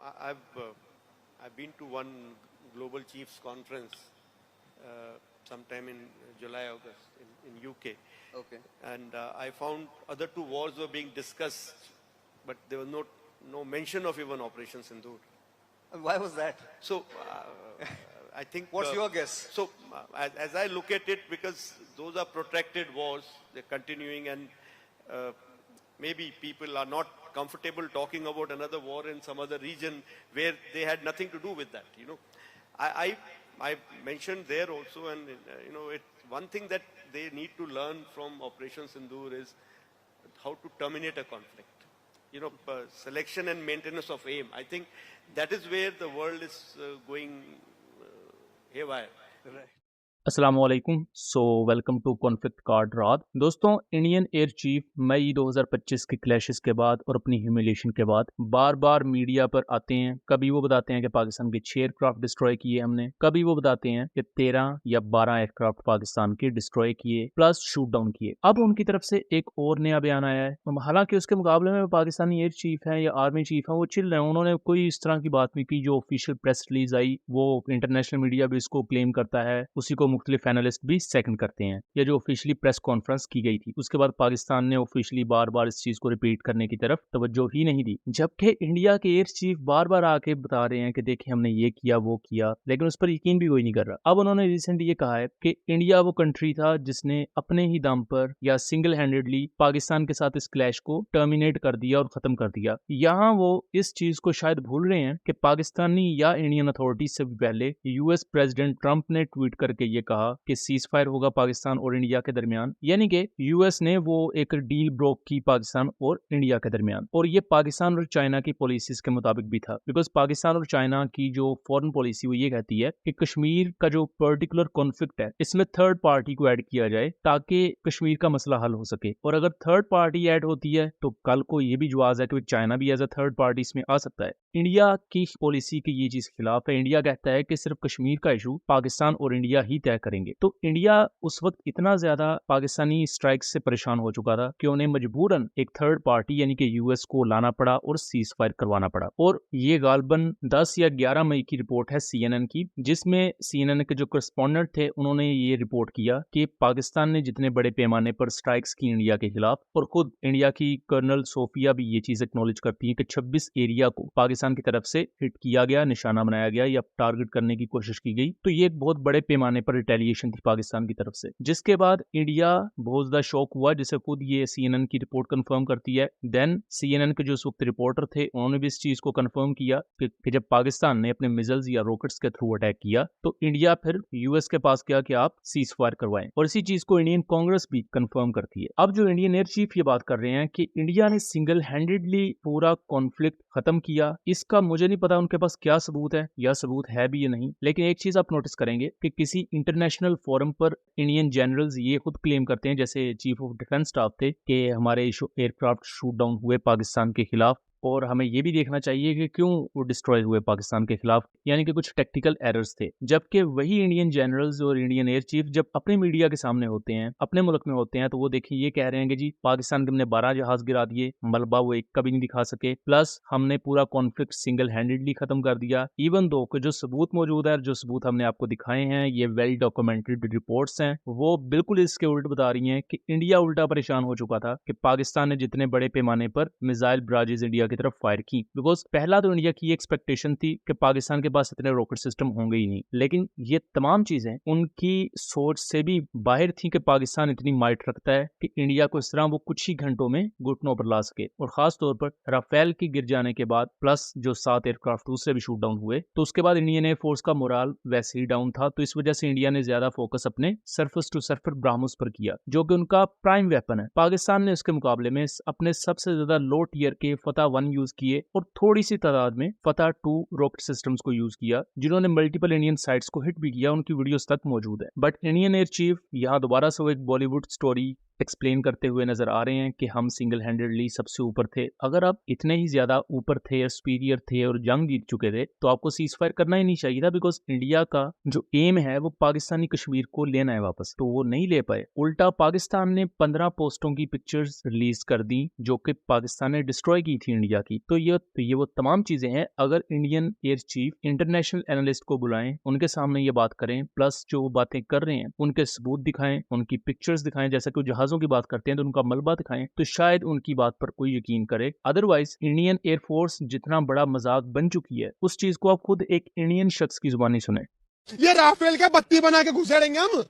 I've been to one global chiefs conference sometime in July, August in UK. Okay. And I found other two wars were being discussed, but there was no mention of even Operation Sindoor. Why was that? So I think. What's your guess? So as I look at it, because those are protracted wars, they're continuing, and maybe people are not comfortable talking about another war in some other region where they had nothing to do with that. I mentioned there also, and it's one thing that they need to learn from Operation Sindoor is how to terminate a conflict. Selection and maintenance of aim. I think that is where the world is going haywire. Right. अस्सलामुअलैकुम welcome to conflict card रात। दोस्तों, Indian air chief मई 2025 के clashes के बाद और अपनी humiliation के बाद बार बार मीडिया पर आते हैं। कभी वो बताते हैं कि पाकिस्तान के 6 एयरक्राफ्ट डिस्ट्रॉय किए हमने, कभी वो बताते हैं कि 13 या 12 एयरक्राफ्ट पाकिस्तान के डिस्ट्रॉय किए प्लस शूट डाउन किए। अब उनकी तरफ से एक और नया बयान आया है। हालांकि उसके मुकाबले में पाकिस्तानी एयर चीफ है या आर्मी चीफ है, वो चिल रहे हैं। उन्होंने कोई इस तरह की बात नहीं की। जो ऑफिशियल प्रेस रिलीज आई वो इंटरनेशनल मीडिया भी इसको क्लेम करता है, उसी को मुख्तलिफ एनालिस्ट भी सेकंड करते हैं। या जो ऑफिशियली प्रेस कॉन्फ्रेंस की गई थी उसके बाद पाकिस्तान ने ऑफिशियली बार बार इस चीज को रिपीट करने की तरफ तवज्जो ही नहीं दी, जबकि इंडिया के एयर चीफ बार बार आके बता रहे हैं कि देखिए हमने ये किया वो किया, लेकिन उस पर यकीन भी कोई नहीं कर रहा। अब उन्होंने रिसेंट ये कहा है कि इंडिया वो कंट्री था जिसने अपने ही दम पर या सिंगल हैंडेडली पाकिस्तान के साथ इस क्लैश को टर्मिनेट कर दिया और खत्म कर दिया। यहाँ वो इस चीज को शायद भूल रहे हैं कि पाकिस्तानी या इंडियन अथॉरिटीज से भी पहले यूएस प्रेसिडेंट ट्रंप ने ट्वीट करके ये कहा कि सीज फायर होगा पाकिस्तान और इंडिया के दरमियान, यानी कि यूएस ने वो एक डील ब्रोक की पाकिस्तान और इंडिया के दरमियान। और ये पाकिस्तान और चाइना की पॉलिसीज के मुताबिक भी था, बिकॉज पाकिस्तान और चाइना की जो फॉरेन पॉलिसी वो ये कहती है कि कश्मीर का जो पर्टिकुलर कॉन्फ्लिक्ट है इसमें थर्ड पार्टी को ऐड किया जाए ताकि कश्मीर का मसला हल हो सके। और अगर थर्ड पार्टी ऐड होती है तो कल को ये भी जवाब है कि चाइना भी एज अ थर्ड पार्टी इसमें आ सकता है। इंडिया की पॉलिसी की ये चीज खिलाफ है। इंडिया कहता है कि सिर्फ कश्मीर का इशू पाकिस्तान और इंडिया ही तय करेंगे। तो इंडिया उस वक्त इतना ज्यादा पाकिस्तानी स्ट्राइक से परेशान हो चुका था कि उन्हें मजबूरन एक थर्ड पार्टी यानी कि यूएस को लाना पड़ा और सीज फायर करवाना पड़ा। और ये गालबन 10 या 11 मई की रिपोर्ट है सीएनएन की, जिसमें सीएनएन के जो करस्पॉन्डेंट थे उन्होंने ये रिपोर्ट किया कि पाकिस्तान ने जितने बड़े पैमाने पर स्ट्राइक्स की इंडिया के खिलाफ, और खुद इंडिया की कर्नल सोफिया भी ये चीज एक्नॉलेज करती है कि 26 एरिया को पाकिस्तान की तरफ से हिट किया गया, निशाना बनाया गया या टारगेट करने की कोशिश की गई। तो ये एक बहुत बड़े पैमाने पर रिटेलिएशन थी पाकिस्तान की तरफ से, जिसके बाद इंडिया बहुत ज्यादा शॉक हुआ, जिसे खुद ये सीएनएन की रिपोर्ट कंफर्म करती है। देन सीएनएन के जो उस वक्त रिपोर्टर थे उन्होंने भी इस चीज को कंफर्म किया कि जब पाकिस्तान ने अपने मिसाइल्स या रॉकेट्स के थ्रू अटैक किया तो इंडिया फिर यूएस के पास गया कि आप सीज फायर करवाएं, और इसी चीज को इंडियन कांग्रेस भी कंफर्म करती है। अब जो इंडियन एयर चीफ ये बात कर रहे हैं कि इंडिया ने सिंगल हैंडेडली पूरा कॉन्फ्लिक्ट खत्म किया, इसका मुझे नहीं पता उनके पास क्या सबूत है या सबूत है भी या नहीं। लेकिन एक चीज आप नोटिस करेंगे कि किसी इंटरनेशनल फोरम पर इंडियन जनरल्स ये खुद क्लेम करते हैं, जैसे चीफ ऑफ डिफेंस स्टाफ थे, कि हमारे एयरक्राफ्ट शूट डाउन हुए पाकिस्तान के खिलाफ और हमें ये भी देखना चाहिए कि क्यों वो डिस्ट्रॉय हुए पाकिस्तान के खिलाफ, यानी कि कुछ टेक्निकल एरर्स थे। जबकि वही इंडियन जनरल्स और इंडियन एयर चीफ जब अपने मीडिया के सामने होते हैं, अपने मुल्क में होते हैं, तो वो देखिए ये कह रहे हैं कि जी पाकिस्तान के हमने 12 जहाज गिरा दिए, मलबा वो एक कभी नहीं दिखा सके, प्लस हमने पूरा कॉन्फ्लिक्ट सिंगल हैंडेडली खत्म कर दिया। इवन दो कि जो सबूत मौजूद है, जो सबूत हमने आपको दिखाए हैं, ये वेल डॉक्यूमेंटेड रिपोर्ट्स हैं, वो बिल्कुल इसके उल्ट बता रही हैं कि इंडिया उल्टा परेशान हो चुका था कि पाकिस्तान ने जितने बड़े पैमाने पर मिसाइल बराजेज इंडिया की तरफ फायर की। बिकॉज पहला तो इंडिया की एक्सपेक्टेशन थी कि पाकिस्तान के पास इतने रॉकेट सिस्टम होंगे ही नहीं, लेकिन ये तमाम चीजें उनकी सोच से भी बाहर थी कि पाकिस्तान इतनी माइट रखता है कि इंडिया को इस तरह वो कुछ ही घंटों में घुटनों पर ला सके। और खास तौर पर राफेल की गिर जाने के बाद प्लस जो 7 एयरक्राफ्ट दूसरे भी शूट डाउन हुए, तो उसके बाद इंडियन एयरफोर्स का मोराल वैसे ही डाउन था। तो इस वजह से इंडिया ने ज्यादा फोकस अपने सरफेस टू सरफेस ब्राह्मोस पर किया, जो कि उनका प्राइम वेपन है। पाकिस्तान ने उसके मुकाबले में अपने सबसे ज्यादा लो टियर के फतह 1 यूज किए और थोड़ी सी तादाद में फतह 2 रॉकेट सिस्टम्स को यूज किया, जिन्होंने मल्टीपल इंडियन साइट्स को हिट भी किया। उनकी वीडियोस तक मौजूद है। बट इंडियन एयर चीफ यहाँ दोबारा से वो एक बॉलीवुड स्टोरी एक्सप्लेन करते हुए नजर आ रहे हैं कि हम सिंगल हैंडेडली सबसे ऊपर थे। अगर आप इतने ही ज्यादा ऊपर थे या सुपीरियर थे और जंग जीत चुके थे तो आपको सीज फायर करना ही नहीं चाहिए था, बिकॉज इंडिया का जो एम है वो पाकिस्तानी कश्मीर को लेना है वापस, तो वो नहीं ले पाए। उल्टा पाकिस्तान ने 15 पोस्टों की पिक्चर्स रिलीज कर दी जो कि पाकिस्तान ने डिस्ट्रॉय की थी इंडिया की। तो ये वो तमाम चीजें हैं। अगर Indian air chief international analyst को बुलाएं, उनके सामने ये बात करें, प्लस जो वो बातें कर रहे हैं उनके सबूत दिखाएं, उनकी पिक्चर्स दिखाएं, जैसा कि जहाजों की बात करते हैं तो उनका मलबा दिखाएं, तो शायद उनकी बात पर कोई यकीन करे। अदरवाइज इंडियन एयरफोर्स जितना बड़ा मजाक बन चुकी है उस चीज को आप खुद एक इंडियन शख्स की जुबानी सुने। ये राफेल का बत्ती बना के घुसेड़ेंगे हम।